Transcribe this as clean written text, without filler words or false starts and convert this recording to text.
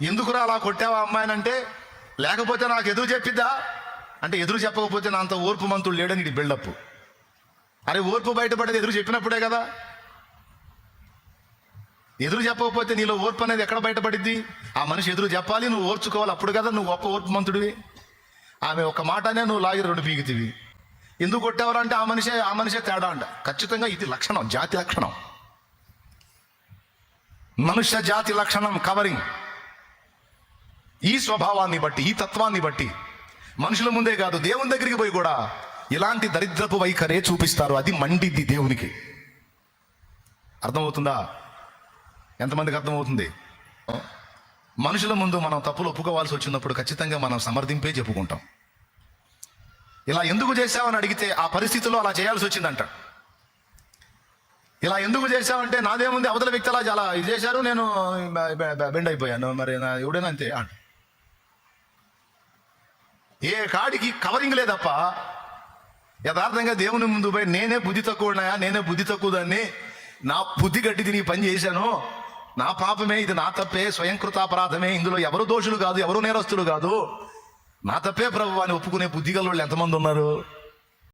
ఎందుకురా అలా కొట్టావా అమ్మాయిని అంటే, లేకపోతే నాకు ఎదురు చెప్పిద్దా అంటే, ఎదురు చెప్పకపోతే నా అంత ఓర్పు మంతుడు లేడని ఇది బిల్డప్. అరే ఓర్పు బయటపడేది ఎదురు చెప్పినప్పుడే కదా. ఎదురు చెప్పకపోతే నీలో ఓర్పు అనేది ఎక్కడ బయటపడిద్ది? ఆ మనిషి ఎదురు చెప్పాలి, నువ్వు ఓర్చుకోవాలి, అప్పుడు కదా నువ్వు గొప్ప ఓర్పు మంతుడివి. ఆమె ఒక మాటనే నువ్వు లాగి 2 పీకుతివి. ఎందుకు కొట్టేవారంటే ఆ మనిషే తేడా అంట. ఖచ్చితంగా ఇది లక్షణం, జాతి లక్షణం, మనుష్య జాతి లక్షణం కవరింగ్. ఈ స్వభావాన్ని బట్టి, ఈ తత్వాన్ని బట్టి మనుషుల ముందే కాదు, దేవుని దగ్గరికి పోయి కూడా ఇలాంటి దరిద్రపు వైఖరే చూపిస్తారు. అది మండిద్ది దేవునికి. అర్థమవుతుందా? ఎంతమందికి అర్థమవుతుంది? మనుషుల ముందు మనం తప్పులు ఒప్పుకోవాల్సి వచ్చినప్పుడు ఖచ్చితంగా మనం సమర్థింపే చెప్పుకుంటాం. ఇలా ఎందుకు చేశావని అడిగితే ఆ పరిస్థితుల్లో అలా చేయాల్సి వచ్చిందంట. ఇలా ఎందుకు చేశావంటే, నాదేముంది, అవతల వ్యక్తి అలా చాలా ఇది చేశారు, నేను బెండ్ అయిపోయాను, మరి నా ఎవడైనా అంతే అంట. ఏ కాడికి కవరింగ్ లేదప్ప. యథార్థంగా దేవుని ముందు పోయి నేనే బుద్ధి తక్కువనాయా, నేనే బుద్ధి తక్కువదాన్ని, నా బుద్ధి గట్టి తిని పని చేశాను, నా పాపమే, ఇది నా తప్పే, స్వయంకృతాపరాధమే, ఇందులో ఎవరు దోషులు కాదు, ఎవరు నేరస్తులు కాదు, నా తప్పే ప్రభు అని ఒప్పుకునే బుద్ధి గల వాళ్ళు ఎంతమంది ఉన్నారు?